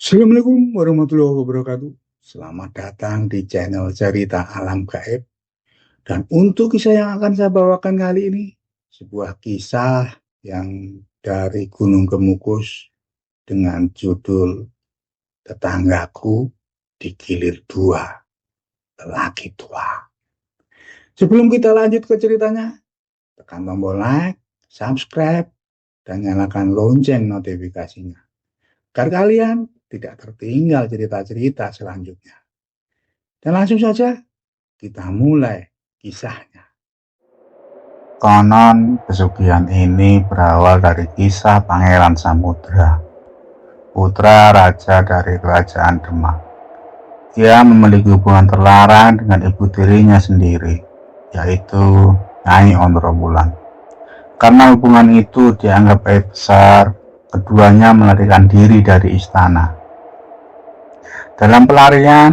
Assalamualaikum warahmatullahi wabarakatuh. Selamat datang di channel Cerita Alam Gaib. Dan untuk kisah yang akan saya bawakan kali ini, sebuah kisah yang dari Gunung Kemukus dengan judul Tetanggaku Digilir Dua Lelaki Tua. Sebelum kita lanjut ke ceritanya, tekan tombol like, subscribe, dan nyalakan lonceng notifikasinya, agar kalian tidak tertinggal cerita-cerita selanjutnya. Dan langsung saja kita mulai kisahnya. Konon pesugihan ini berawal dari kisah Pangeran Samudra, putra raja dari kerajaan Demak. Dia memiliki hubungan terlarang dengan ibu tirinya sendiri, yaitu Nyai Ontrowulan. Karena hubungan itu dianggap aib besar, keduanya melarikan diri dari istana. Dalam pelarian,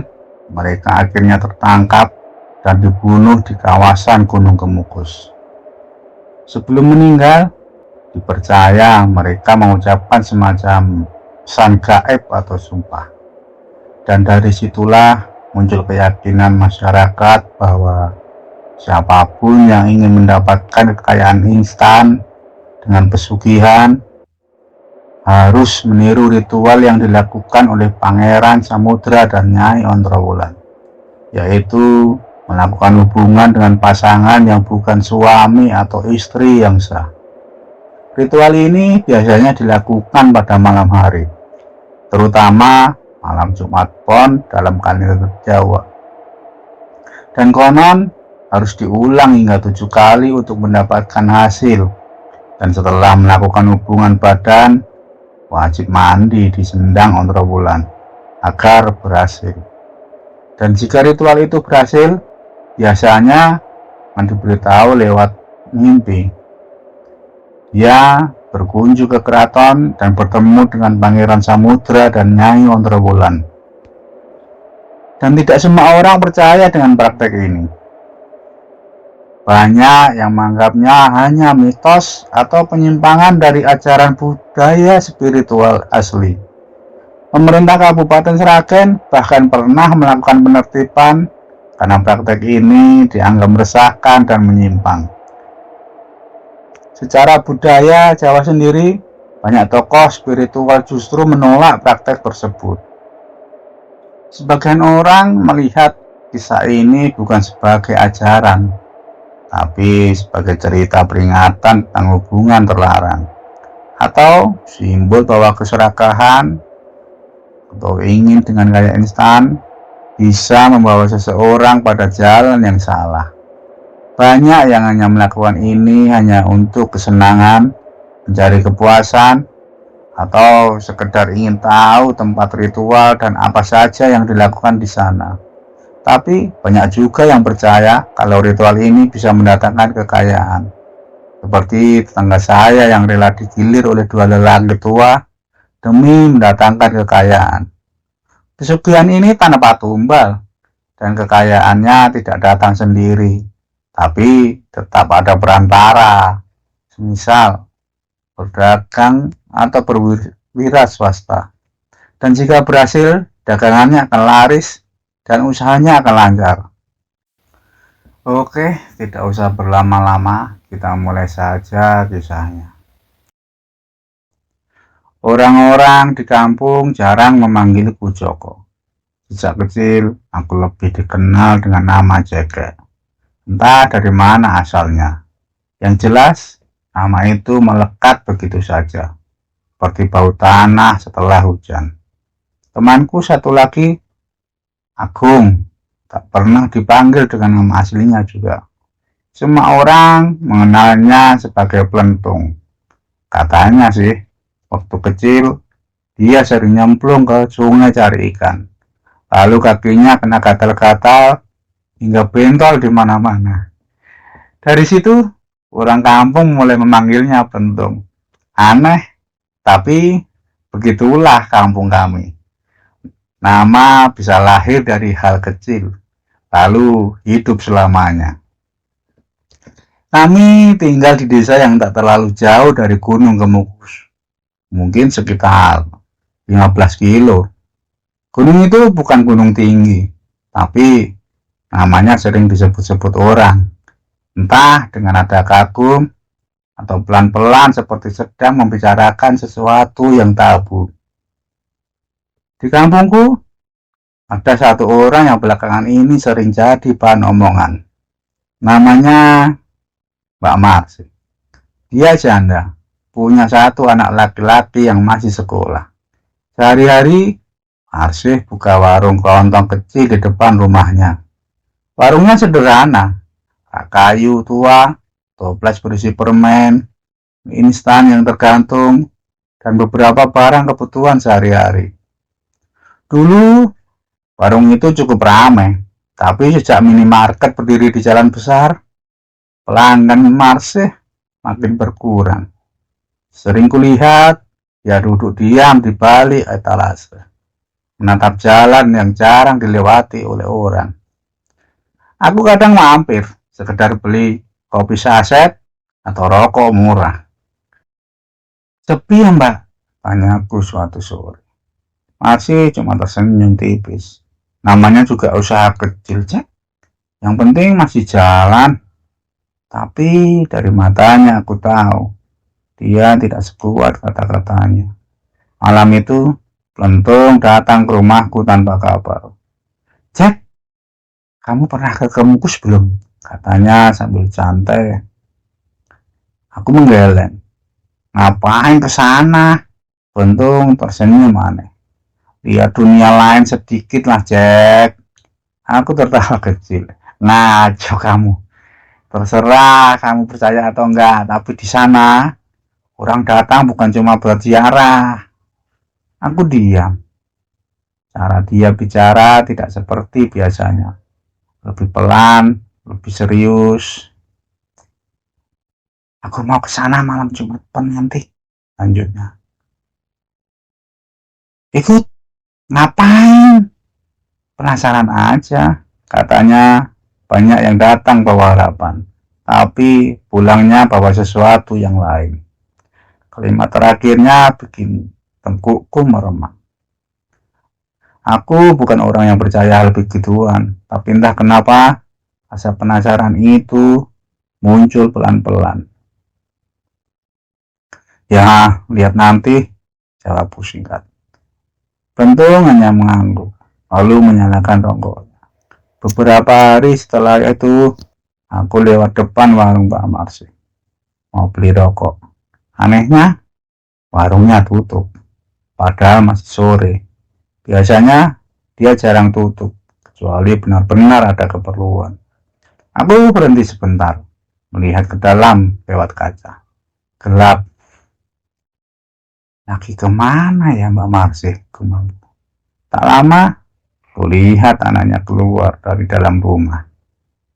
mereka akhirnya tertangkap dan dibunuh di kawasan Gunung Kemukus. Sebelum meninggal, dipercaya mereka mengucapkan semacam pesan gaib atau sumpah. Dan dari situlah muncul keyakinan masyarakat bahwa siapapun yang ingin mendapatkan kekayaan instan dengan pesugihan harus meniru ritual yang dilakukan oleh Pangeran Samudra dan Nyai Ontrowulan, yaitu melakukan hubungan dengan pasangan yang bukan suami atau istri yang sah. Ritual ini biasanya dilakukan pada malam hari, terutama malam Jumat Pon dalam kalender Jawa. Dan konon harus diulang hingga 7 kali untuk mendapatkan hasil. Dan setelah melakukan hubungan badan, wajib mandi di sendang Ontrowulan agar berhasil. Dan jika ritual itu berhasil, biasanya akan diberitahu lewat mimpi. Dia berkunjung ke keraton dan bertemu dengan Pangeran Samudra dan Nyai Ontrowulan. Dan tidak semua orang percaya dengan praktek ini. Banyak yang menganggapnya hanya mitos atau penyimpangan dari ajaran budaya spiritual asli. Pemerintah Kabupaten Sragen bahkan pernah melakukan penertiban karena praktek ini dianggap meresahkan dan menyimpang. Secara budaya Jawa sendiri, banyak tokoh spiritual justru menolak praktek tersebut. Sebagian orang melihat kisah ini bukan sebagai ajaran, tapi sebagai cerita peringatan tentang hubungan terlarang, atau simbol bahwa keserakahan atau ingin dengan gaya instan bisa membawa seseorang pada jalan yang salah. Banyak yang hanya melakukan ini hanya untuk kesenangan, mencari kepuasan, atau sekedar ingin tahu tempat ritual dan apa saja yang dilakukan di sana. Tapi banyak juga yang percaya kalau ritual ini bisa mendatangkan kekayaan. Seperti tetangga saya yang rela digilir oleh 2 lelaki tua demi mendatangkan kekayaan. Pesugihan ini tanpa tumbal dan kekayaannya tidak datang sendiri, tapi tetap ada perantara, semisal berdagang atau berwira swasta. Dan jika berhasil, dagangannya akan laris dan usahanya akan lancar. Oke, tidak usah berlama-lama, kita mulai saja kisahnya. Orang-orang di kampung jarang memanggilku Joko. Sejak kecil, aku lebih dikenal dengan nama Jeke. Entah dari mana asalnya. Yang jelas, nama itu melekat begitu saja, seperti bau tanah setelah hujan. Temanku satu lagi, Agung, tak pernah dipanggil dengan nama aslinya juga. Semua orang mengenalnya sebagai Plentung. Katanya sih, waktu kecil dia sering nyemplung ke sungai cari ikan. Lalu kakinya kena gatal-gatal hingga bentol di mana-mana. Dari situ, orang kampung mulai memanggilnya Plentung. Aneh, tapi begitulah kampung kami. Nama bisa lahir dari hal kecil, lalu hidup selamanya. Kami tinggal di desa yang tak terlalu jauh dari Gunung Kemukus. Mungkin sekitar 15 kilo. Gunung itu bukan gunung tinggi, tapi namanya sering disebut-sebut orang, entah dengan nada kagum atau pelan-pelan seperti sedang membicarakan sesuatu yang tabu. Di kampungku, ada satu orang yang belakangan ini sering jadi bahan omongan. Namanya Mbak Marsi. Dia janda, punya satu anak laki-laki yang masih sekolah. Sehari-hari, Arsih buka warung kelontong kecil di depan rumahnya. Warungnya sederhana, kayu tua, toples berisi permen, mie instan yang tergantung, dan beberapa barang kebutuhan sehari-hari. Dulu, warung itu cukup ramai, tapi sejak minimarket berdiri di jalan besar, pelanggan Marsih makin berkurang. Sering kulihat dia duduk diam di balik etalase, menatap jalan yang jarang dilewati oleh orang. Aku kadang mampir, sekedar beli kopi saset atau rokok murah. Sepi ya mbak? Tanyaku suatu sore. Masih cuma tersenyum tipis. Namanya juga usaha kecil, cek. Yang penting masih jalan. Tapi dari matanya aku tahu dia tidak sekuat kata-katanya. Malam itu, Plentung datang ke rumahku tanpa kabar. Jack, kamu pernah ke Kemukus belum? Katanya sambil santai. Aku menggeleng. Ngapain ke sana? Plentung tersenyum aneh. Lihat dunia lain sedikit lah, Jack. Aku tertawa kecil. Ngaco kamu. Terserah kamu percaya atau enggak, tapi di sana orang datang bukan cuma berziarah. Aku diam. Cara dia bicara tidak seperti biasanya. Lebih pelan, lebih serius. Aku mau ke sana malam Jumat nanti. Lanjutnya. Ikut? Ngapain? Penasaran aja. Katanya banyak yang datang bawa harapan. Tapi pulangnya bawa sesuatu yang lain. Kalimat terakhirnya bikin tengkukku meremang. Aku bukan orang yang percaya hal begituan, tapi entah kenapa rasa penasaran itu muncul pelan-pelan. Ya, lihat nanti, jawabku singkat. Plentung hanya mengangguk, lalu menyalakan rokoknya. Beberapa hari setelah itu, aku lewat depan warung Mbak Marsi. Mau beli rokok. Anehnya, warungnya tutup. Padahal masih sore. Biasanya dia jarang tutup, kecuali benar-benar ada keperluan. Aku berhenti sebentar, melihat ke dalam lewat kaca. Gelap. Lagi kemana ya Mbak Marsi? Tak lama, kulihat anaknya keluar dari dalam rumah.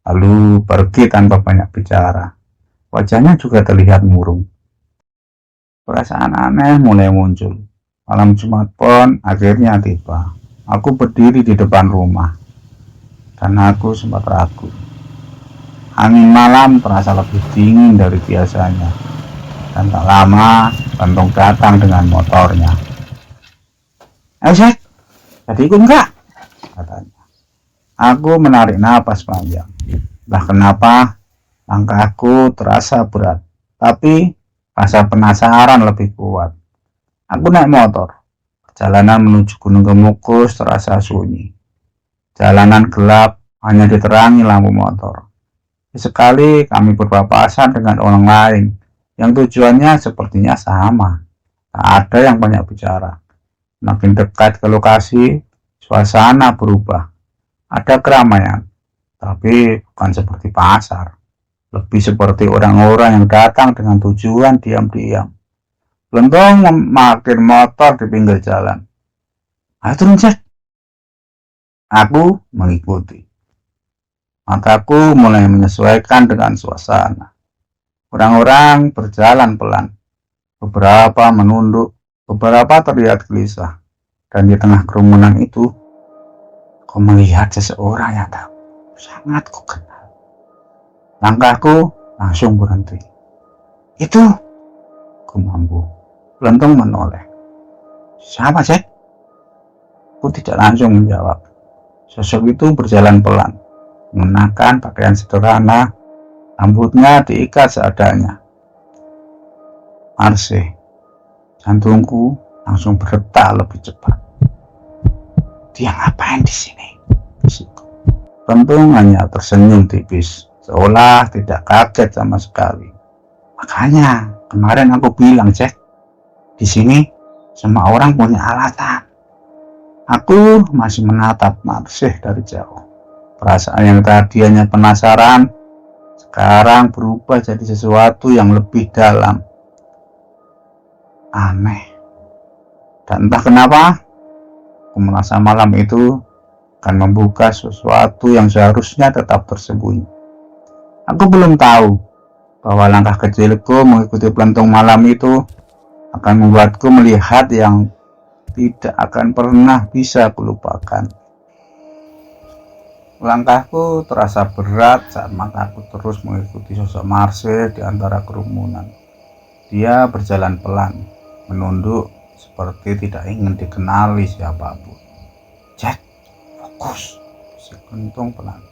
Lalu pergi tanpa banyak bicara. Wajahnya juga terlihat murung. Perasaan aneh mulai muncul. Malam Jumat pun akhirnya tiba. Aku berdiri di depan rumah. Dan aku sempat ragu. Angin malam terasa lebih dingin dari biasanya. Dan tak lama, Plentung datang dengan motornya. Jack, jadi ikut enggak? Katanya. Aku menarik napas panjang. Entah kenapa, langkahku terasa berat. Tapi rasa penasaran lebih kuat. Aku naik motor. Perjalanan menuju Gunung Kemukus terasa sunyi. Jalanan gelap, hanya diterangi lampu motor. Sekali kami berpapasan dengan orang lain yang tujuannya sepertinya sama. Tak ada yang banyak bicara. Makin dekat ke lokasi, suasana berubah. Ada keramaian, tapi bukan seperti pasar. Lebih seperti orang-orang yang datang dengan tujuan diam-diam. Plentung memakai motor di pinggir jalan. Ayo turun, Jack. Aku mengikuti. Mataku mulai menyesuaikan dengan suasana. Orang-orang berjalan pelan. Beberapa menunduk, beberapa terlihat gelisah. Dan di tengah kerumunan itu, aku melihat seseorang yang tak sangat kukenal. Langkahku langsung berhenti. Itu, kumambu. Plentung menoleh. Siapa, Jack? Aku tidak langsung menjawab. Sosok itu berjalan pelan, mengenakan pakaian sederhana, rambutnya diikat seadanya. Marse, jantungku langsung berdetak lebih cepat. Dia ngapain di sini? Bisikku. Pentung hanya tersenyum tipis, seolah tidak kaget sama sekali. Makanya kemarin aku bilang, Jack, di sini semua orang punya alasan. Aku masih menatap Marse dari jauh. Perasaan yang tadi hanya penasaran, sekarang berubah jadi sesuatu yang lebih dalam. Aneh. Dan entah kenapa, aku merasa malam itu akan membuka sesuatu yang seharusnya tetap tersembunyi. Aku belum tahu bahwa langkah kecilku mengikuti pelantung malam itu akan membuatku melihat yang tidak akan pernah bisa kulupakan. Langkahku terasa berat saat mataku terus mengikuti sosok Marse di antara kerumunan. Dia berjalan pelan, menunduk seperti tidak ingin dikenali siapapun. Jack, fokus, si Kentung pelan.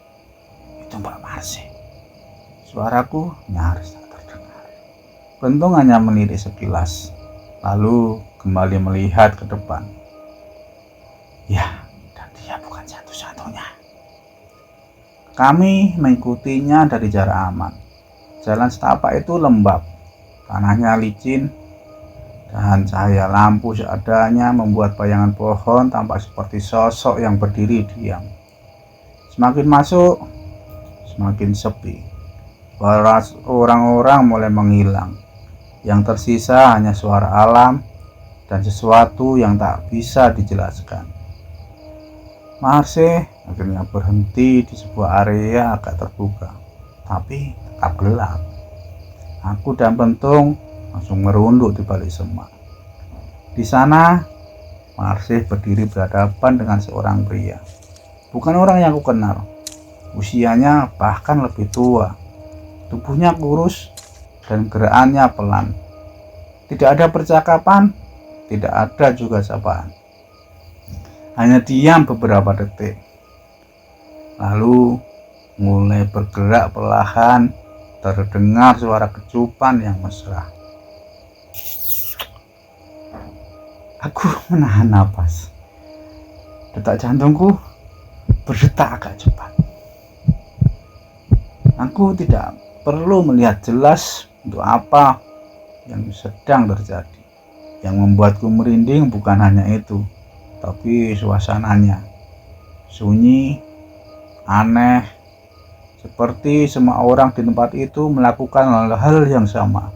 Itu Mbak Marse. Suaraku nyaris tak terdengar. Kentung hanya melirik sekilas, lalu kembali melihat ke depan. Ya, dan dia bukan satu-satunya. Kami mengikutinya dari jarak aman. Jalan setapak itu lembab, tanahnya licin, dan cahaya lampu seadanya membuat bayangan pohon tampak seperti sosok yang berdiri diam. Semakin masuk, semakin sepi. Orang-orang mulai menghilang. Yang tersisa hanya suara alam dan sesuatu yang tak bisa dijelaskan. Marse akhirnya berhenti di sebuah area agak terbuka, tapi tetap gelap. Aku dan Pentung langsung merunduk di balik semak. Di sana, Marse berdiri berhadapan dengan seorang pria. Bukan orang yang aku kenal. Usianya bahkan lebih tua. Tubuhnya kurus dan gerakannya pelan. Tidak ada percakapan, tidak ada juga sapaan. Hanya diam beberapa detik. Lalu mulai bergerak perlahan, terdengar suara kecupan yang mesra. Aku menahan napas. Detak jantungku berdetak agak cepat. Aku tidak perlu melihat jelas untuk apa yang sedang terjadi. Yang membuatku merinding bukan hanya itu, tapi suasananya. Sunyi, aneh, seperti semua orang di tempat itu melakukan hal-hal yang sama,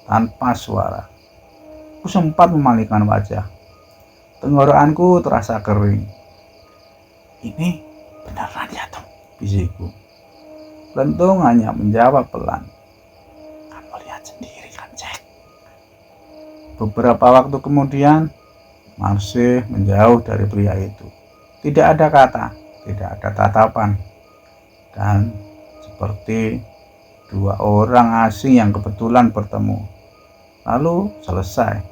tanpa suara. Aku sempat memalingkan wajah. Tenggorokanku terasa kering. Ini beneran ya, Tom? Bisikku. Pentung hanya menjawab pelan. Kamu lihat sendiri kan, Jack? Beberapa waktu kemudian, Marse menjauh dari pria itu. Tidak ada kata, tidak ada tatapan. Dan seperti dua orang asing yang kebetulan bertemu. Lalu selesai.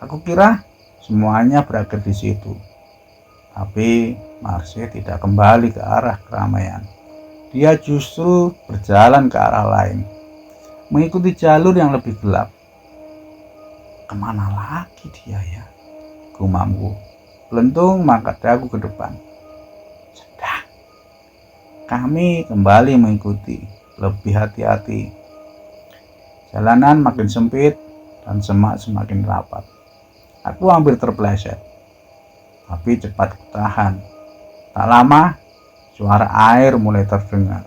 Aku kira semuanya berakhir di situ. Tapi Marse tidak kembali ke arah keramaian. Dia justru berjalan ke arah lain, mengikuti jalur yang lebih gelap. Kemana lagi dia ya? Gumamku. Pentung mengangkat dagu ke depan. Sudah. Kami kembali mengikuti, lebih hati-hati. Jalanan makin sempit dan semak semakin rapat. Aku hampir terpeleset, tapi cepat kutahan. Tak lama, suara air mulai terdengar.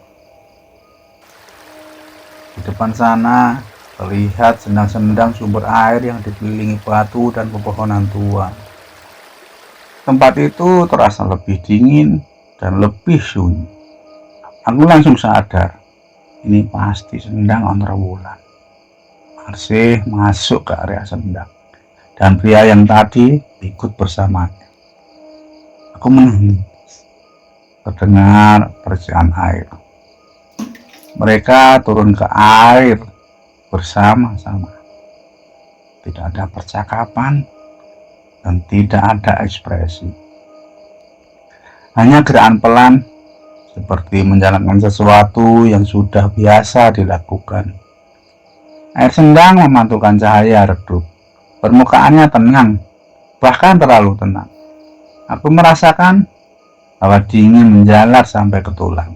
Di depan sana terlihat sendang-sendang sumber air yang dikelilingi batu dan pepohonan tua. Tempat itu terasa lebih dingin dan lebih sunyi. Aku langsung sadar, ini pasti sendang Ontrowulan. Marse masuk ke area sendang, dan pria yang tadi ikut bersamanya. Aku menangis. Terdengar percikan air. Mereka turun ke air bersama-sama. Tidak ada percakapan dan tidak ada ekspresi. Hanya gerakan pelan seperti menjalankan sesuatu yang sudah biasa dilakukan. Air sendang memantulkan cahaya redup. Permukaannya tenang, bahkan terlalu tenang. Aku merasakan bahwa dingin menjalar sampai ke tulang.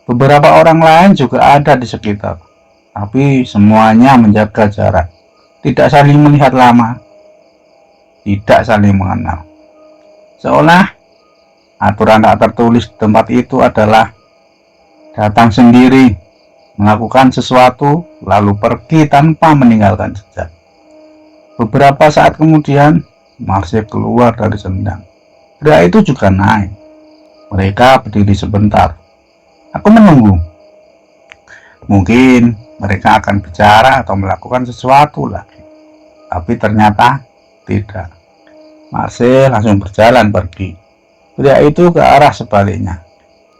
Beberapa orang lain juga ada di sekitar, tapi semuanya menjaga jarak. Tidak saling melihat lama, tidak saling mengenal. Seolah aturan tak tertulis di tempat itu adalah datang sendiri, melakukan sesuatu, lalu pergi tanpa meninggalkan jejak. Beberapa saat kemudian, Marcel keluar dari sendang. Pria itu juga naik. Mereka berdiri sebentar. Aku menunggu. Mungkin mereka akan bicara atau melakukan sesuatu lagi. Tapi ternyata tidak. Marcel langsung berjalan pergi. Pria itu ke arah sebaliknya,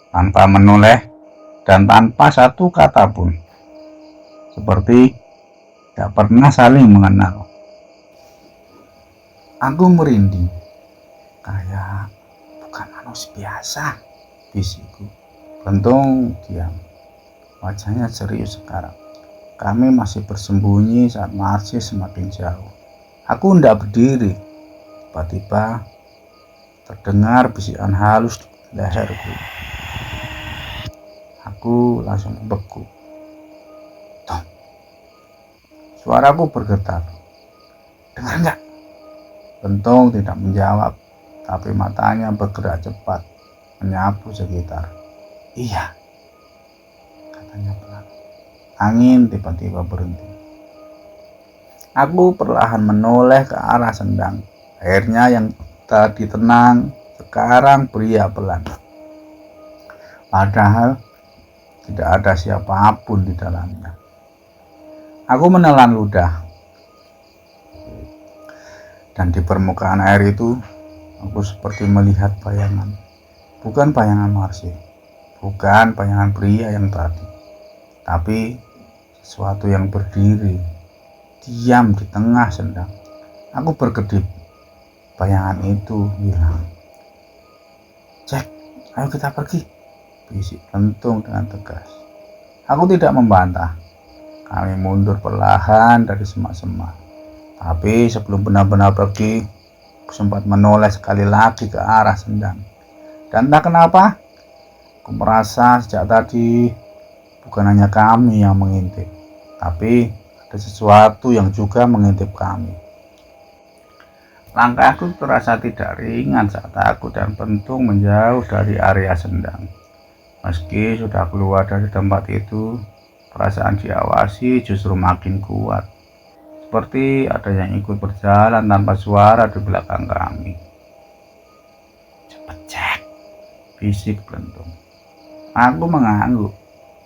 tanpa menoleh dan tanpa satu kata pun. Seperti tidak pernah saling mengenal. Aku merinding. Kayak bukan manusia biasa, bisikku. Lentung diam. Wajahnya serius sekarang. Kami masih bersembunyi saat Marcel semakin jauh. Aku hendak berdiri. Tiba-tiba terdengar bisikan halus di leherku. Aku langsung membeku. Tom. Suaraku bergetar. Dengar enggak? Lentung tidak menjawab, tapi matanya bergerak cepat, menyapu sekitar. Iya, katanya pelan. Angin tiba-tiba berhenti. Aku perlahan menoleh ke arah sendang. Airnya yang tadi tenang, sekarang beriak pelan. Padahal tidak ada siapapun di dalamnya. Aku menelan ludah. Dan di permukaan air itu, aku seperti melihat bayangan. Bukan bayangan Marcel, bukan bayangan pria yang tadi, tapi sesuatu yang berdiri, diam di tengah sendang. Aku berkedip. Bayangan itu hilang. Jack, ayo kita pergi, bisik Lentung dengan tegas. Aku tidak membantah. Kami mundur perlahan dari semak-semak. Tapi sebelum benar-benar pergi, aku sempat menoleh sekali lagi ke arah sendang. Dan entah kenapa, aku merasa sejak tadi bukan hanya kami yang mengintip, tapi ada sesuatu yang juga mengintip kami. Langkahku terasa tidak ringan saat aku dan Lentung menjauh dari area sendang. Meski sudah keluar dari tempat itu, perasaan diawasi justru makin kuat. Seperti ada yang ikut berjalan tanpa suara di belakang kami. Cepet Jack, bisik Lentung. Aku mengangguk,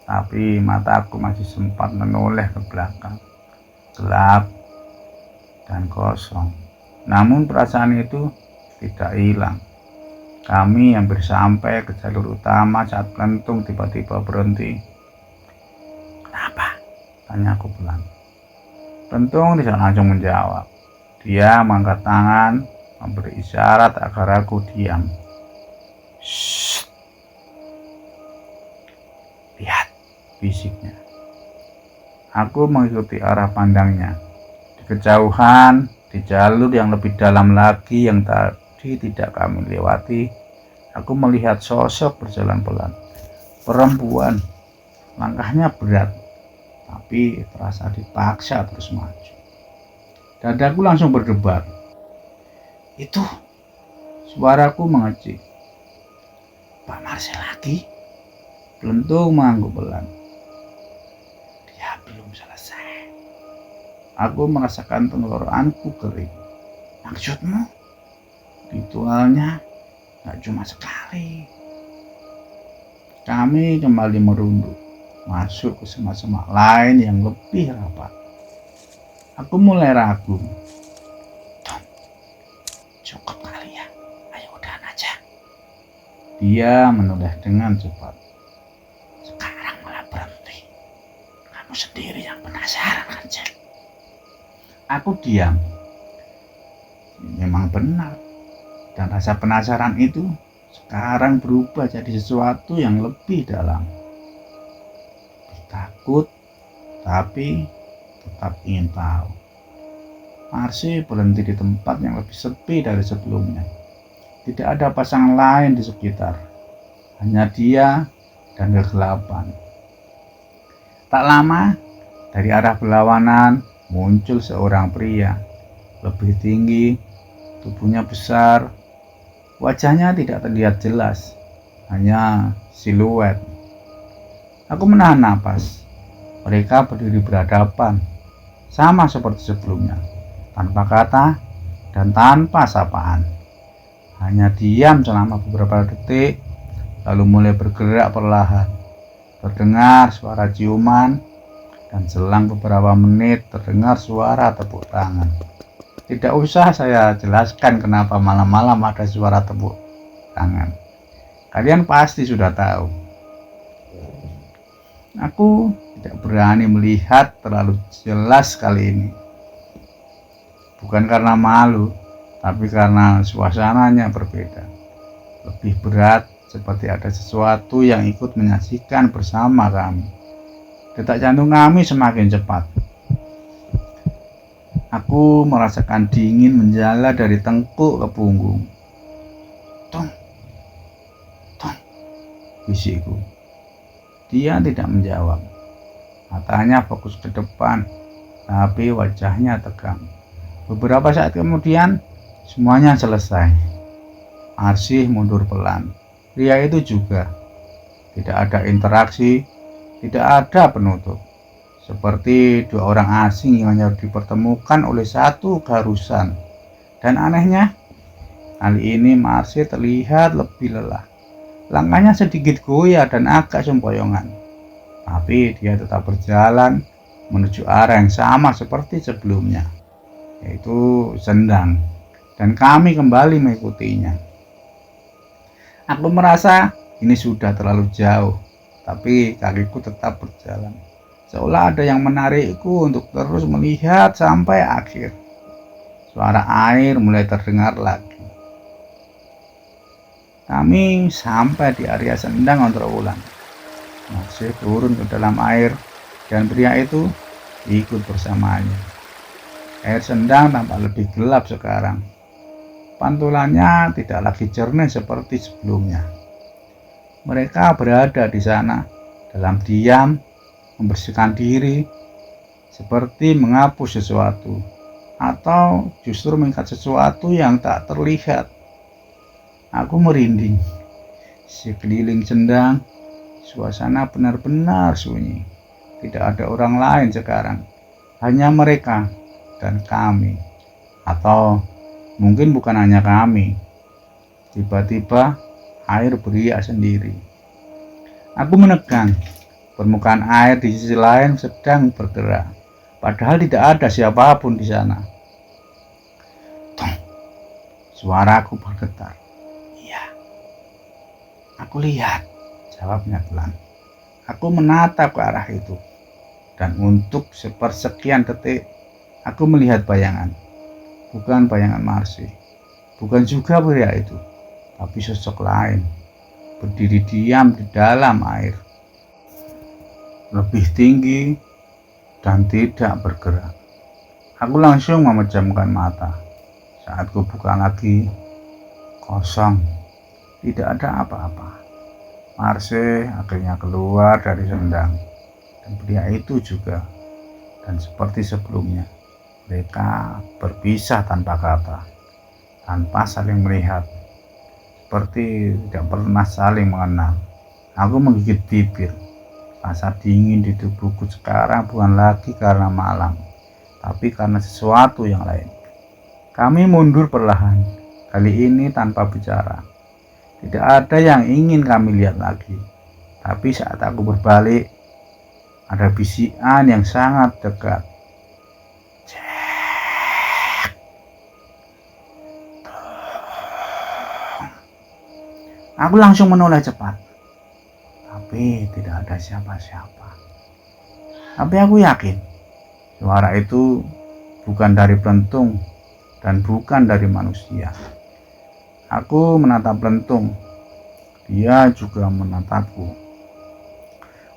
tapi mataku masih sempat menoleh ke belakang. Gelap dan kosong. Namun perasaan itu tidak hilang. Kami hampir sampai ke jalur utama saat Lentung tiba-tiba berhenti. Kenapa? Tanyaku pelan. Lentung tidak langsung menjawab. Dia mengangkat tangan, memberi isyarat agar aku diam. Shh. Lihat, bisiknya. Aku mengikuti arah pandangnya. Di kejauhan, di jalur yang lebih dalam lagi yang tadi tidak kami lewati, aku melihat sosok berjalan pelan. Perempuan, langkahnya berat, tapi terasa dipaksa terus maju. Dadaku langsung berdebar. Itu, suaraku mengecik. Pak Marcel lagi? Lentung mengangguk pelan. Dia belum selesai. Aku merasakan tenggorokanku kering. Maksudmu? Ritualnya gak cuma sekali. Kami kembali merunduk, masuk ke semak-semak lain yang lebih rapat. Aku mulai ragu. Tom, cukup kali ya, ayo udahan aja. Dia menoleh dengan cepat. Sekarang malah berhenti. Kamu sendiri yang penasaran kan, Jack? Aku diam. Memang benar. Dan rasa penasaran itu sekarang berubah jadi sesuatu yang lebih dalam. Takut, tapi tetap ingin tahu. Marsi berhenti di tempat yang lebih sepi dari sebelumnya. Tidak ada pasangan lain di sekitar, hanya dia dan kegelapan. Tak lama, dari arah berlawanan muncul seorang pria, lebih tinggi, tubuhnya besar, wajahnya tidak terlihat jelas, hanya siluet. Aku menahan napas. Mereka berdiri berhadapan, sama seperti sebelumnya, tanpa kata dan tanpa sapaan. Hanya diam selama beberapa detik, lalu mulai bergerak perlahan. Terdengar suara ciuman, dan selang beberapa menit terdengar suara tepuk tangan. Tidak usah saya jelaskan kenapa malam-malam ada suara tepuk tangan. Kalian pasti sudah tahu. Aku tidak berani melihat terlalu jelas kali ini. Bukan karena malu, tapi karena suasananya berbeda. Lebih berat, seperti ada sesuatu yang ikut menyaksikan bersama kami. Detak jantung kami semakin cepat. Aku merasakan dingin menjala dari tengkuk ke punggung. Tong, tong, bisikku. Dia tidak menjawab. Matanya fokus ke depan, tapi wajahnya tegang. Beberapa saat kemudian, semuanya selesai. Marsi mundur pelan. Pria itu juga. Tidak ada interaksi, tidak ada penutup. Seperti dua orang asing yang hanya dipertemukan oleh satu keharusan. Dan anehnya, kali ini Marsi terlihat lebih lelah. Langkahnya sedikit goyah dan agak sempoyongan. Tapi dia tetap berjalan menuju arah yang sama seperti sebelumnya, yaitu sendang. Dan kami kembali mengikutinya. Aku merasa ini sudah terlalu jauh, tapi kakiku tetap berjalan. Seolah ada yang menarikku untuk terus melihat sampai akhir. Suara air mulai terdengar lagi. Kami sampai di area sendang Ontrowulan. Masih turun ke dalam air dan pria itu ikut bersamanya. Air sendang tampak lebih gelap sekarang. Pantulannya tidak lagi jernih seperti sebelumnya. Mereka berada di sana dalam diam, membersihkan diri, seperti menghapus sesuatu, atau justru mengikat sesuatu yang tak terlihat. Aku merinding. Sekeliling sendang, suasana benar-benar sunyi. Tidak ada orang lain sekarang, hanya mereka dan kami. Atau mungkin bukan hanya kami. Tiba-tiba air beriak sendiri. Aku menekan. Permukaan air di sisi lain sedang bergerak, padahal tidak ada siapapun di sana. Tong, suaraku bergetar. Iya, aku lihat, jawabnya pelan. Aku menatap ke arah itu, dan untuk sepersekian detik, aku melihat bayangan. Bukan bayangan Marsi, bukan juga pria itu, tapi sosok lain, berdiri diam di dalam air. Lebih tinggi dan tidak bergerak. Aku langsung memejamkan mata. Saat ku buka lagi, kosong, tidak ada apa-apa. Marsi akhirnya keluar dari sendang, dan pria itu juga. Dan seperti sebelumnya, mereka berpisah tanpa kata, tanpa saling melihat, seperti tidak pernah saling mengenal. Aku menggigit bibir. Rasa dingin di tubuhku sekarang bukan lagi karena malam, tapi karena sesuatu yang lain. Kami mundur perlahan, kali ini tanpa bicara. Tidak ada yang ingin kami lihat lagi. Tapi saat aku berbalik, ada bisikan yang sangat dekat. Aku langsung menoleh cepat. Tapi tidak ada siapa-siapa. Tapi aku yakin suara itu bukan dari pelentung dan bukan dari manusia. Aku menatap pelentung, Dia juga menatapku.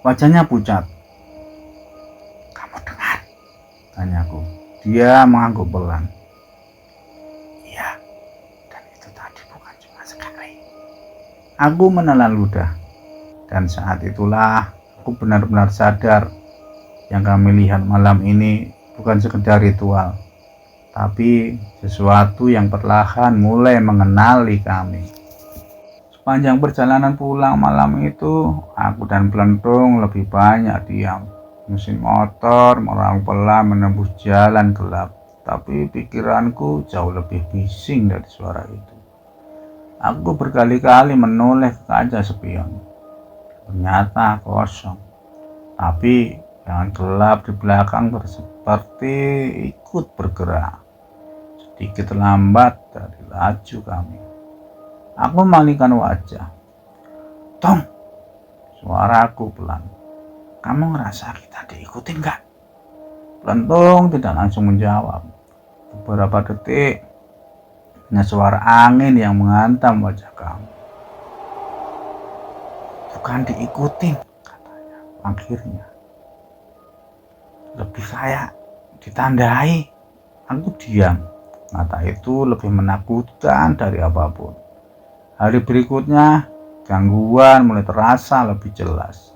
Wajahnya pucat. "Kamu dengar?" tanyaku. Dia mengangguk pelan. "Iya, dan itu tadi bukan cuma sekali." Aku menelan ludah. Dan saat itulah aku benar-benar sadar yang kami lihat malam ini bukan sekedar ritual, tapi sesuatu yang perlahan mulai mengenali kami. Sepanjang perjalanan pulang malam itu, aku dan Pelentung lebih banyak diam. Mesin motor merang pelan menembus jalan gelap, tapi pikiranku jauh lebih bising dari suara itu. Aku berkali-kali menoleh ke kaca spion. Ternyata kosong, tapi yang gelap di belakang seperti ikut bergerak, sedikit lambat dari laju kami. Aku memalingkan wajah. "Tong," suaraku pelan. "Kamu ngerasa kita diikutin gak?" Pelentung tidak langsung menjawab. Beberapa detik, hanya suara angin yang menghantam wajah kamu. "Bukan diikutin," katanya akhirnya. "Lebih kayak ditandai." Aku diam. Kata itu lebih menakutkan dari apapun. Hari berikutnya, gangguan mulai terasa lebih jelas.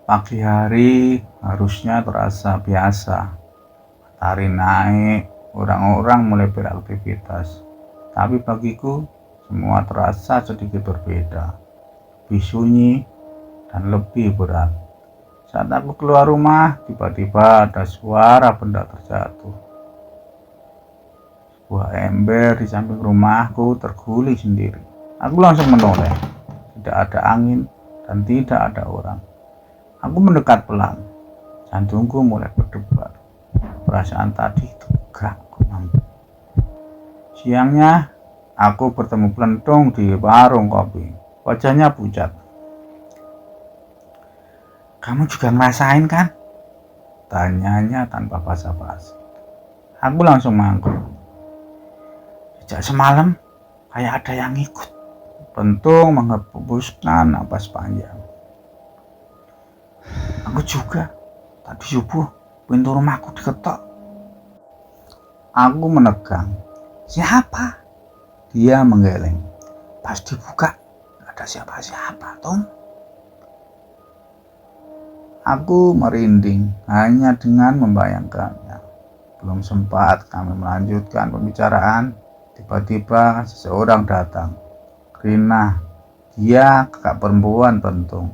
Pagi hari harusnya terasa biasa. Matahari naik, orang-orang mulai beraktivitas. Tapi bagiku, semua terasa sedikit berbeda. Lebih sunyi dan lebih berat. Saat aku keluar rumah, tiba-tiba ada suara benda terjatuh. Sebuah ember di samping rumahku terguling sendiri. Aku langsung menoleh. Tidak ada angin dan tidak ada orang. Aku mendekat pelan. Jantungku mulai berdebar. Perasaan tadi tegak aku mampu. Siangnya, aku bertemu Pelentung di warung kopi. Wajahnya pucat. "Kamu juga ngerasain kan?" tanyanya tanpa basa-basi. Aku langsung mengangguk. "Sejak semalam, kayak ada yang ikut." Pelentung menghembuskan napas panjang. "Aku juga. Tadi subuh, pintu rumahku diketok." Aku menegang. "Siapa?" Dia menggeleng. "Pas dibuka, gak ada siapa-siapa, Tom." Aku merinding hanya dengan membayangkannya. Belum sempat kami melanjutkan pembicaraan, tiba-tiba seseorang datang. Rina, dia kakak perempuan Pelentung.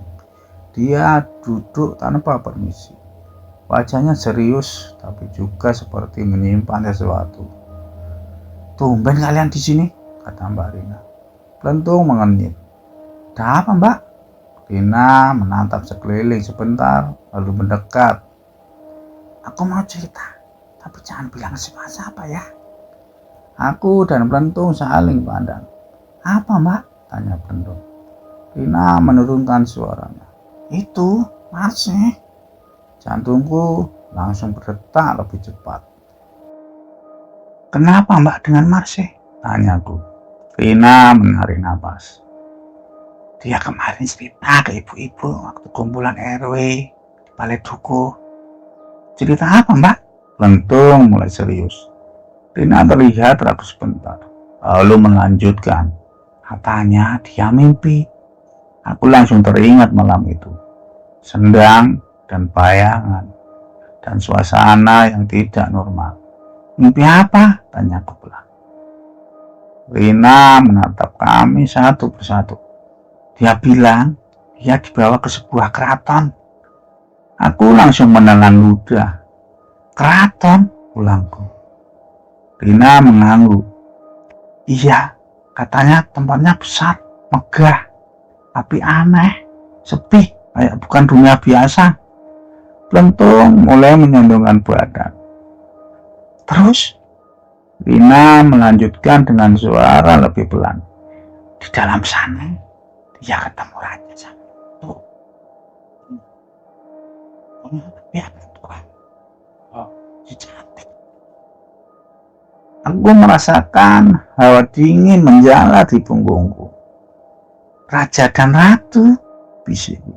Dia duduk tanpa permisi. Wajahnya serius, tapi juga seperti menyimpan sesuatu. "Tumben kalian di sini," kata Mbak Rina. Pelentung mengenyit. "Ada apa, Mbak?" Rina menatap sekeliling sebentar, lalu mendekat. "Aku mau cerita, tapi jangan bilang siapa-siapa ya." Aku dan Pelentung saling pandang. "Apa, Mbak?" tanya Pelentung. Rina menurunkan suaranya. "Itu, masih." Jantungku langsung berdetak lebih cepat. "Kenapa Mbak dengan Marse?" tanyaku. Rina menarik napas. "Dia kemarin cerita ke ibu-ibu waktu kumpulan RW di Balai Duku." "Cerita apa, Mbak?" Pelentung mulai serius. Rina terlihat ragu sebentar, lalu melanjutkan. "Katanya dia mimpi." Aku langsung teringat malam itu. Sendang dan bayangan, dan suasana yang tidak normal. "Mimpi apa?" tanyaku pelan. Rina menatap kami satu persatu. Dia bilang dia dibawa ke sebuah keraton. Aku langsung menelan ludah. "Keraton?" ulangku. Rina mengangguk. "Iya, katanya tempatnya besar, megah, tapi aneh, sepi, kayak bukan dunia biasa." Pelentung mulai menyondongkan badan. "Terus?" Rina melanjutkan dengan suara lebih pelan. "Di dalam sana, dia ketemu raja sama itu. Punya Tuhan. Oh, si cantik." Aku merasakan hawa dingin menjalar di punggungku. Raja dan Ratu, bisikku.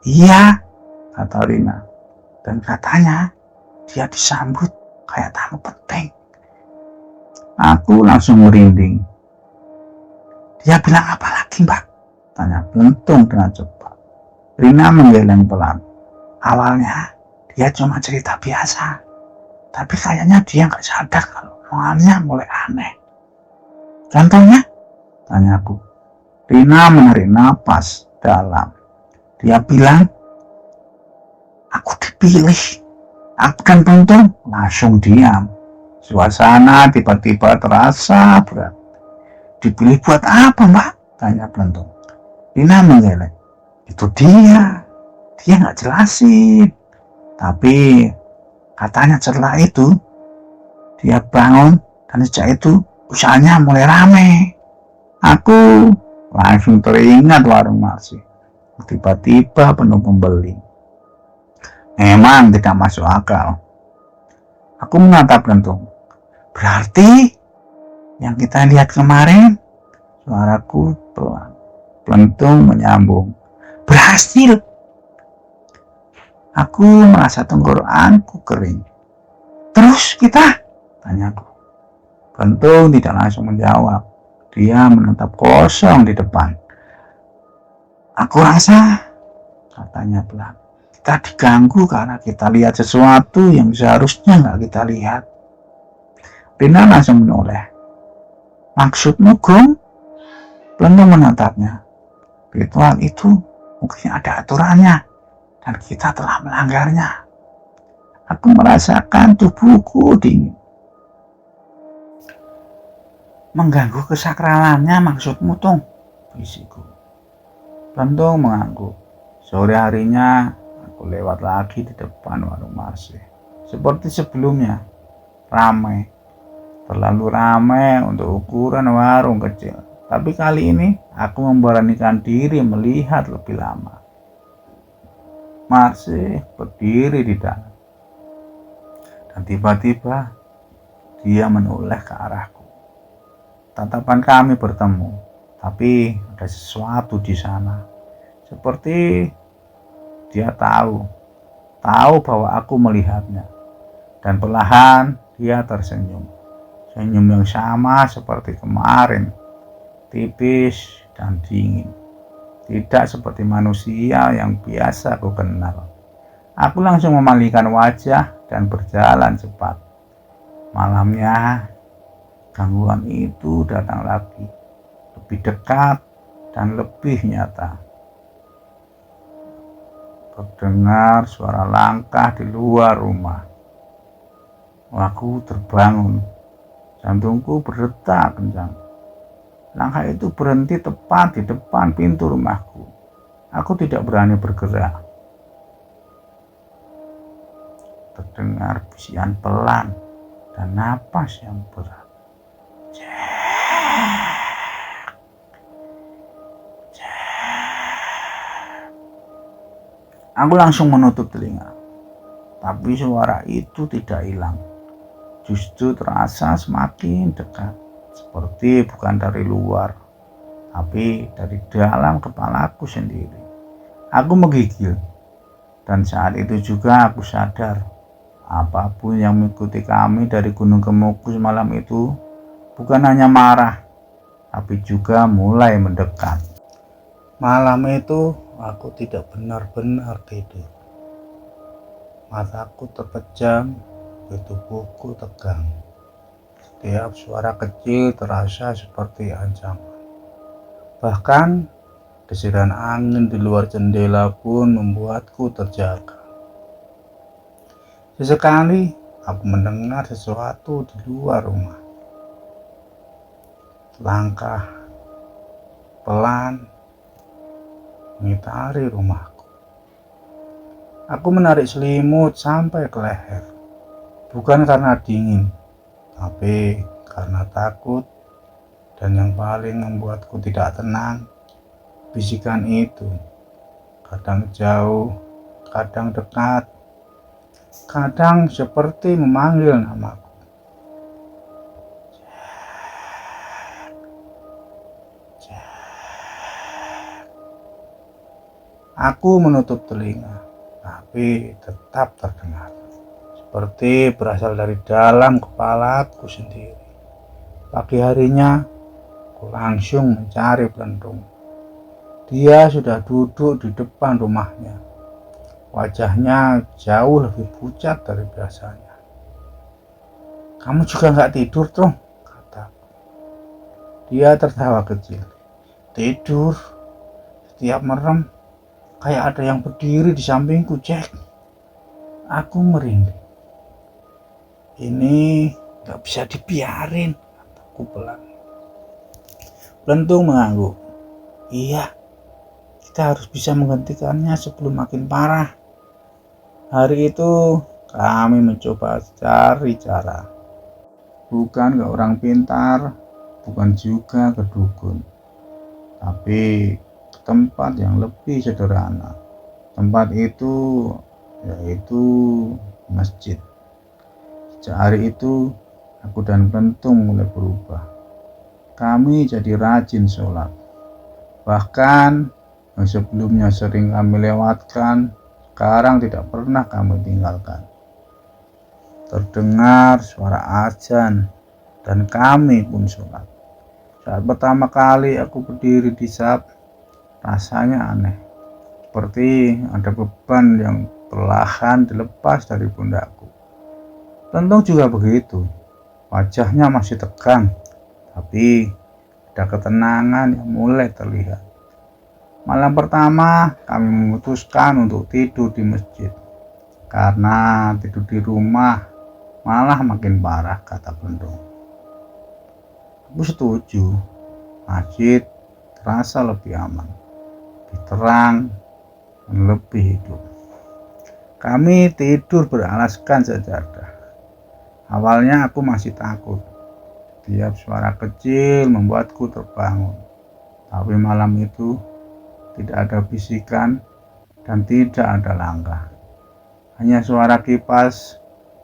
Iya, kata Rina. Dan katanya dia disambut kayak tamu penting. Aku langsung merinding. Dia bilang apa lagi, Mbak? Tanya Plentung dengan cepat. Rina menggeleng pelan. Awalnya dia cuma cerita biasa, tapi kayaknya dia nggak sadar kalau omongannya mulai aneh. Contohnya? Tanyaku. Rina menarik napas dalam. Dia bilang, aku dipilih. Aku dan Plentung langsung diam. Suasana tiba-tiba terasa berat. Dipilih buat apa, Mbak? Tanya Plentung. Rina menggeleng. Itu dia nggak jelasin. Tapi katanya setelah itu dia bangun dan sejak itu usahanya mulai rame. Aku langsung teringat warung Marsi. Tiba-tiba penuh pembeli. Memang tidak masuk akal. Aku menatap Plentung. Berarti yang kita lihat kemarin, suaraku pelan. Plentung menyambung. Berhasil. Aku merasa tenggorokanku kering. Terus kita? Tanyaku. Plentung tidak langsung menjawab. Dia menatap kosong di depan. Aku rasa, katanya pelan, kita diganggu karena kita lihat sesuatu yang seharusnya nggak kita lihat. Rina langsung menoleh. Maksudmu, Gong? Plentung menatapnya. Ritual itu mungkin ada aturannya dan kita telah melanggarnya. Aku merasakan tubuhku dingin. Mengganggu kesakralannya maksudmu, Tung? Bisikku. Plentung mengangguk. Sore harinya aku lewat lagi di depan warung Marsi. Seperti sebelumnya, ramai. Terlalu ramai untuk ukuran warung kecil. Tapi kali ini aku memberanikan diri melihat lebih lama. Marsi berdiri di dalam. Dan tiba-tiba dia menoleh ke arahku. Tatapan kami bertemu, tapi ada sesuatu di sana. Seperti dia tahu bahwa aku melihatnya. Dan perlahan dia tersenyum. Senyum yang sama seperti kemarin, tipis dan dingin. Tidak seperti manusia yang biasa aku kenal. Aku langsung memalingkan wajah dan berjalan cepat. Malamnya, gangguan itu datang lagi. Lebih dekat dan lebih nyata. Terdengar suara langkah di luar rumah. Aku terbangun. Jantungku berdetak kencang. Langkah itu berhenti tepat di depan pintu rumahku. Aku tidak berani bergerak. Terdengar bisikan pelan dan napas yang berat. Aku langsung menutup telinga. Tapi suara itu tidak hilang. Justru terasa semakin dekat. Seperti bukan dari luar, tapi dari dalam kepalaku sendiri. Aku menggigil. Dan saat itu juga aku sadar, apapun yang mengikuti kami dari Gunung Kemukus malam itu bukan hanya marah, tapi juga mulai mendekat. Malam itu aku tidak benar-benar tidur. Mataku terpejam, tubuhku tegang. Setiap suara kecil terasa seperti ancaman. Bahkan desiran angin di luar jendela pun membuatku terjaga. Sesekali aku mendengar sesuatu di luar rumah. Langkah pelan mengitari rumahku. Aku menarik selimut sampai ke leher. Bukan karena dingin, tapi karena takut. Dan yang paling membuatku tidak tenang, bisikan itu. Kadang jauh, kadang dekat, kadang seperti memanggil namaku. Aku menutup telinga, tapi tetap terdengar. Seperti berasal dari dalam kepalaku sendiri. Pagi harinya, aku langsung mencari Pelentung. Dia sudah duduk di depan rumahnya. Wajahnya jauh lebih pucat dari biasanya. "Kamu juga nggak tidur, Trong?" kataku. Dia tertawa kecil. "Tidur? Setiap merem, kayak ada yang berdiri di sampingku, Jack." Aku merinding. "Ini nggak bisa dibiarin," kataku pelan. Pelentung mengangguk. "Iya, kita harus bisa menghentikannya sebelum makin parah." Hari itu kami mencoba cari cara. Bukan ke orang pintar, bukan juga ke dukun, tapi ke tempat yang lebih sederhana. Tempat itu yaitu masjid. Sejak hari itu, aku dan Pelentung mulai berubah. Kami jadi rajin sholat. Bahkan yang sebelumnya sering kami lewatkan, sekarang tidak pernah kami tinggalkan. Terdengar suara azan dan kami pun sholat. Saat pertama kali aku berdiri di saf, rasanya aneh. Seperti ada beban yang perlahan dilepas dari pundakku. Pelentung juga begitu. Wajahnya masih tegang, tapi ada ketenangan yang mulai terlihat. Malam pertama kami memutuskan untuk tidur di masjid. Karena tidur di rumah malah makin parah, kata Pelentung. Aku setuju. Masjid terasa lebih aman, lebih terang, dan lebih hidup. Kami tidur beralaskan sajadah. Awalnya aku masih takut. Tiap suara kecil membuatku terbangun. Tapi malam itu tidak ada bisikan dan tidak ada langkah. Hanya suara kipas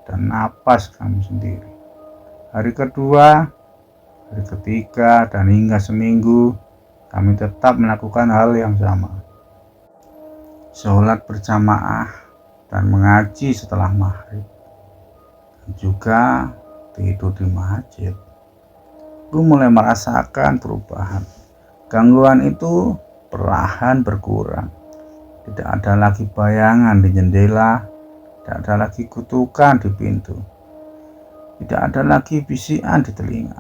dan napas kami sendiri. Hari kedua, hari ketiga, dan hingga seminggu kami tetap melakukan hal yang sama. Sholat berjamaah dan mengaji setelah maghrib. Dan juga tidur di masjid. Aku mulai merasakan perubahan. Gangguan itu perlahan berkurang. Tidak ada lagi bayangan di jendela, tidak ada lagi kutukan di pintu, tidak ada lagi bisikan di telinga.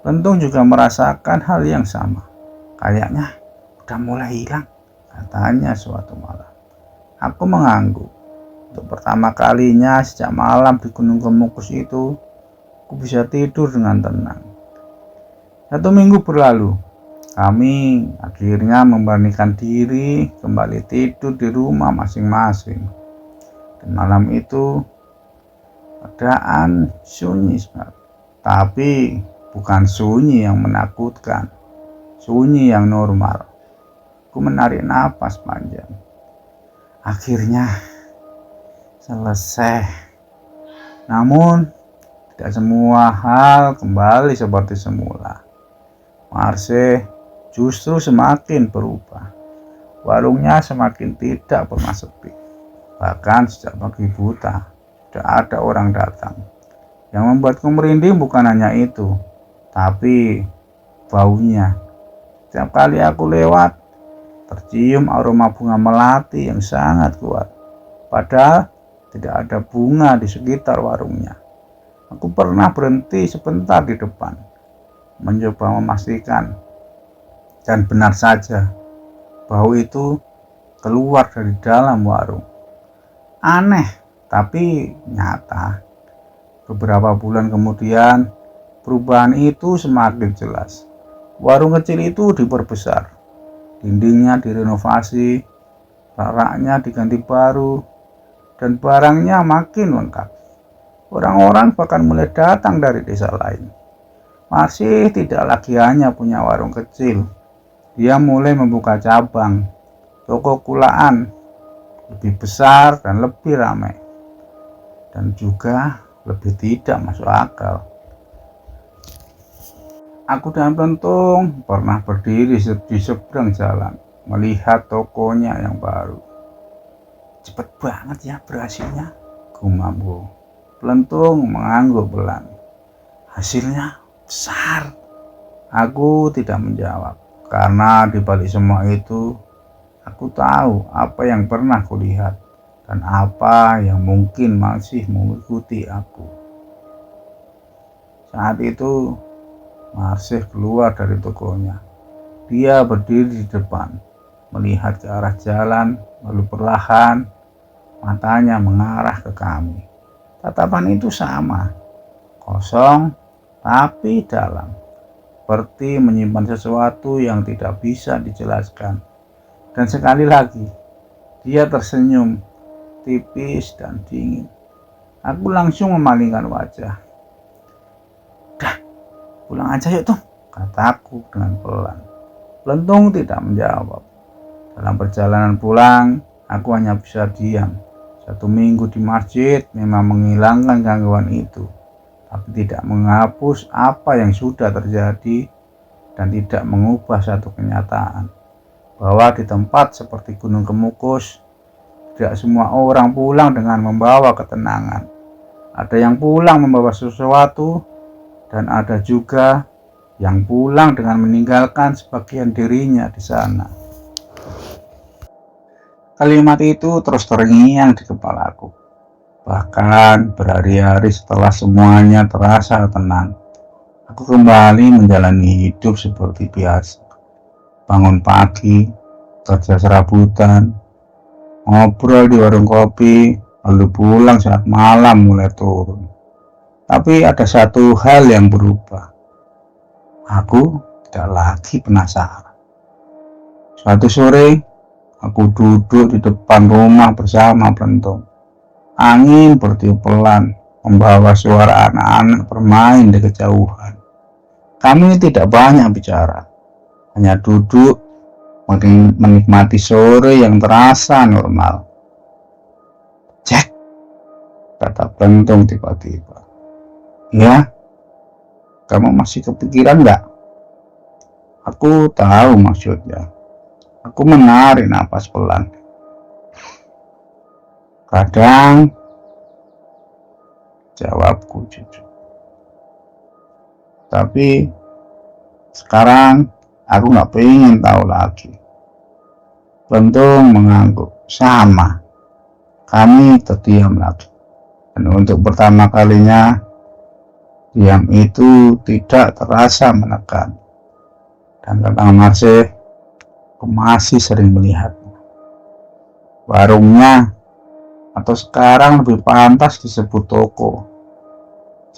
Pelentung juga merasakan hal yang sama. Kayaknya udah mulai hilang, katanya suatu malam. Aku mengangguk. Untuk pertama kalinya sejak malam di Gunung Kemukus itu, aku bisa tidur dengan tenang. 1 minggu berlalu. Kami akhirnya memberanikan diri kembali tidur di rumah masing-masing. Dan malam itu keadaan sunyi sekali. Tapi bukan sunyi yang menakutkan, sunyi yang normal. Aku menarik napas panjang. Akhirnya selesai. Namun tidak semua hal kembali seperti semula. Marse justru semakin berubah. Warungnya semakin tidak pernah sepi. Bahkan sejak pagi buta, tidak ada orang datang. Yang membuatku merinding bukan hanya itu, tapi baunya. Setiap kali aku lewat, tercium aroma bunga melati yang sangat kuat. Padahal tidak ada bunga di sekitar warungnya. Aku pernah berhenti sebentar di depan, mencoba memastikan. Dan benar saja, bau itu keluar dari dalam warung. Aneh, tapi nyata. Beberapa bulan kemudian, perubahan itu semakin jelas. Warung kecil itu diperbesar, dindingnya direnovasi, rak-raknya diganti baru, dan barangnya makin lengkap. Orang-orang bahkan mulai datang dari desa lain. Masih tidak lagi hanya punya warung kecil. Dia mulai membuka cabang, toko kulaan, lebih besar dan lebih ramai. Dan juga lebih tidak masuk akal. Aku dan Pelentung pernah berdiri di seberang jalan. melihat tokonya yang baru. Cepet banget ya berhasilnya, gumamku. Pelentung mengangguk pelan. Hasilnya besar. Aku tidak menjawab, karena di balik semua itu, aku tahu apa yang pernah kulihat dan apa yang mungkin masih mengikuti aku. Saat itu, Marsih keluar dari tokonya. Dia berdiri di depan, melihat ke arah jalan, lalu perlahan matanya mengarah ke kami. Tatapan itu sama, kosong tapi dalam. Seperti menyimpan sesuatu yang tidak bisa dijelaskan. Dan sekali lagi, dia tersenyum, tipis dan dingin. Aku langsung memalingkan wajah. Dah, pulang aja yuk tuh, kataku dengan pelan. Pelentung tidak menjawab. Dalam perjalanan pulang, aku hanya bisa diam. 1 minggu di masjid memang menghilangkan gangguan itu, tapi tidak menghapus apa yang sudah terjadi dan tidak mengubah satu kenyataan bahwa di tempat seperti Gunung Kemukus, tidak semua orang pulang dengan membawa ketenangan. Ada yang pulang membawa sesuatu, dan ada juga yang pulang dengan meninggalkan sebagian dirinya di sana. Kalimat itu terus terngiang di kepalaku. Bahkan berhari-hari setelah semuanya terasa tenang, aku kembali menjalani hidup seperti biasa. Bangun pagi, kerja serabutan, ngobrol di warung kopi, lalu pulang saat malam mulai turun. Tapi ada satu hal yang berubah. Aku tidak lagi penasaran. Suatu sore, aku duduk di depan rumah bersama Pelentung. Angin bertiup pelan, membawa suara anak-anak bermain di kejauhan. Kami tidak banyak bicara, hanya duduk menikmati sore yang terasa normal. Cek, kata Pelentung tiba-tiba. Ya, kamu masih kepikiran nggak? Aku tahu maksudnya. Aku menarik napas pelan. Kadang, jawabku jujur. Tapi sekarang aku nggak pengen tahu lagi. Pelentung mengangguk. Sama. Kami terdiam lagi. Dan untuk pertama kalinya, diam itu tidak terasa menekan. Dan Kakang Marsih, aku masih sering melihatnya. Warungnya, atau sekarang lebih pantas disebut toko,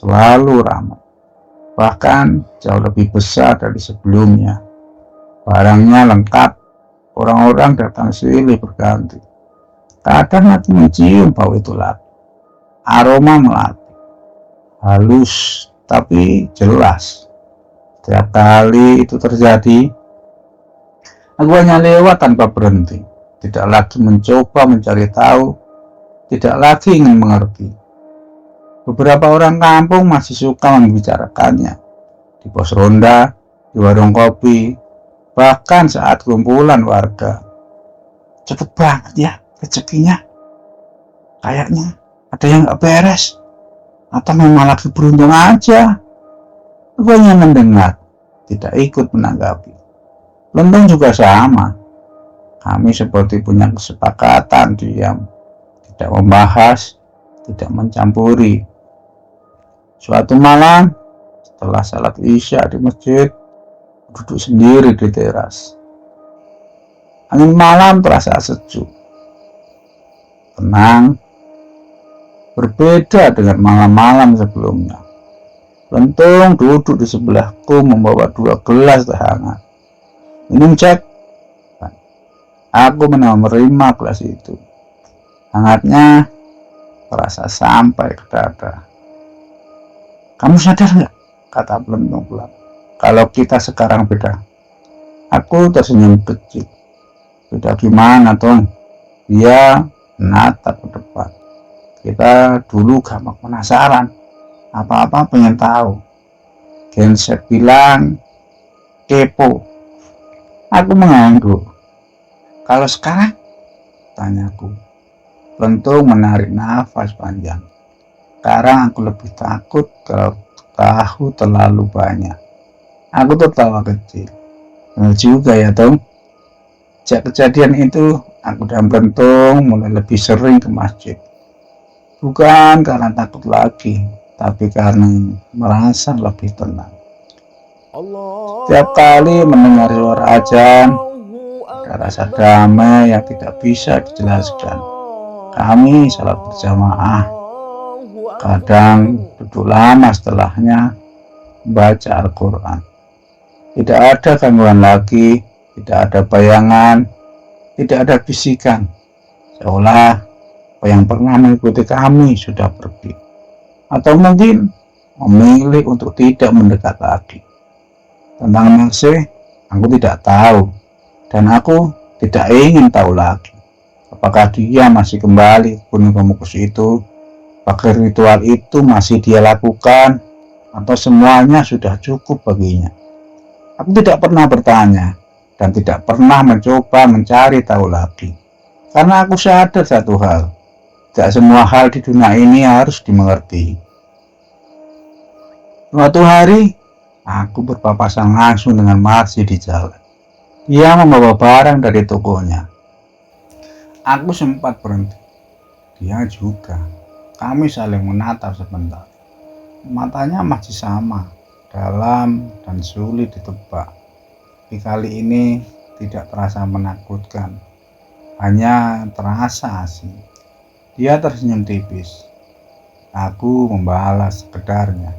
selalu ramai, bahkan jauh lebih besar dari sebelumnya. Barangnya lengkap, orang-orang datang silih berganti. Kadang aku mencium bau itu lagi, aroma melati, halus tapi jelas. Setiap kali itu terjadi, aku hanya lewat tanpa berhenti, tidak lagi mencoba mencari tahu, tidak lagi ingin mengerti. Beberapa orang kampung masih suka membicarakannya di pos ronda, di warung kopi, bahkan saat kumpulan warga. Cepet banget ya rezekinya. Kayaknya ada yang gak beres, atau memang lagi beruntung aja. Aku hanya mendengar, tidak ikut menanggapi. Pelentung juga sama. Kami seperti punya kesepakatan diam, tidak membahas, tidak mencampuri. Suatu malam, setelah salat Isya di masjid, duduk sendiri di teras. Angin malam terasa sejuk, tenang, berbeda dengan malam-malam sebelumnya. Pelentung duduk di sebelahku membawa 2 gelas teh hangat. Minum, cek. Aku menerima gelas itu. Hangatnya terasa sampai ke dada. Kamu sadar nggak? Kata Pelentung pelan. Kalau kita sekarang beda. Aku tersenyum kecil. Beda gimana, Tong? Dia menatap ke depan. Kita dulu gampang penasaran. Apa-apa pengen tahu. Genset bilang kepo. Aku mengangguk. Kalau sekarang? Tanyaku. Plentung menarik nafas panjang. Sekarang aku lebih takut kalau tahu terlalu banyak. Aku tertawa kecil. Benar juga ya, Tom. Sejak kejadian itu, aku dan Plentung mulai lebih sering ke masjid. Bukan karena takut lagi, tapi karena merasa lebih tenang. Setiap kali mendengar suara azan, ada rasa damai yang tidak bisa dijelaskan. Kami salat berjamaah, kadang duduk lama setelahnya baca Al-Quran. Tidak ada gangguan lagi, tidak ada bayangan, tidak ada bisikan. Seolah apa yang pernah mengikuti kami sudah pergi. Atau mungkin memilih untuk tidak mendekat lagi. Tentang Masih, aku tidak tahu. Dan aku tidak ingin tahu lagi. Apakah dia masih kembali ke Gunung Kemukus itu? Apakah ritual itu masih dia lakukan? Atau semuanya sudah cukup baginya? Aku tidak pernah bertanya dan tidak pernah mencoba mencari tahu lagi. Karena aku sadar satu hal, tidak semua hal di dunia ini harus dimengerti. Suatu hari, aku berpapasan langsung dengan Marsi di jalan. Dia membawa barang dari tokonya. Aku sempat berhenti. Dia juga. Kami saling menatap sebentar. Matanya masih sama, dalam dan sulit ditebak. Tapi kali ini tidak terasa menakutkan, hanya terasa asing. Dia tersenyum tipis. Aku membalas sekedarnya.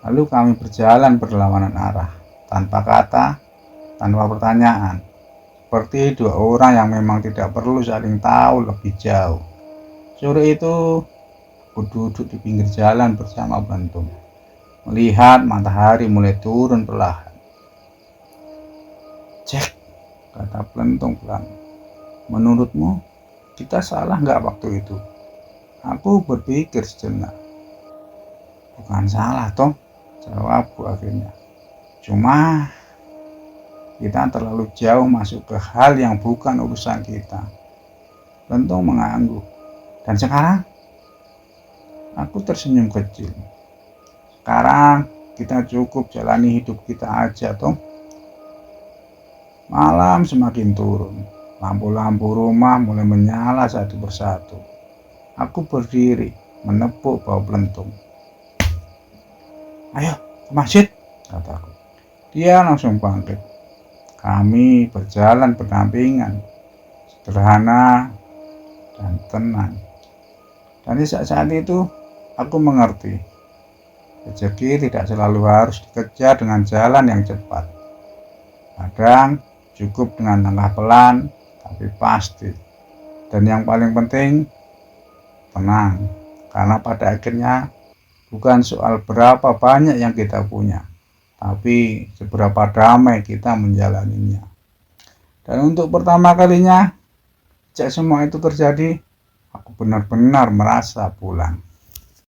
Lalu kami berjalan berlawanan arah, tanpa kata, tanpa pertanyaan. Seperti dua orang yang memang tidak perlu saling tahu lebih jauh. Sore itu, aku duduk di pinggir jalan bersama Plentung, melihat matahari mulai turun perlahan. Cek, kata Plentung pelan. Menurutmu, kita salah nggak waktu itu? Aku berpikir sejenak. Bukan salah, Tom, jawabku akhirnya. Cuma, kita terlalu jauh masuk ke hal yang bukan urusan kita. Plentung mengangguk. Dan sekarang? Aku tersenyum kecil. Sekarang kita cukup jalani hidup kita aja, Tom. Malam semakin turun. Lampu-lampu rumah mulai menyala satu persatu. Aku berdiri, menepuk bau Plentung. Ayo, ke masjid, kataku. Dia langsung bangkit. Kami berjalan berdampingan, sederhana dan tenang. Dan di saat itu, aku mengerti. Rezeki tidak selalu harus dikejar dengan jalan yang cepat. Kadang cukup dengan langkah pelan, tapi pasti. Dan yang paling penting, tenang. Karena pada akhirnya, bukan soal berapa banyak yang kita punya, tapi seberapa damai kita menjalaninya. Dan untuk pertama kalinya, sejak semua itu terjadi, aku benar-benar merasa pulang.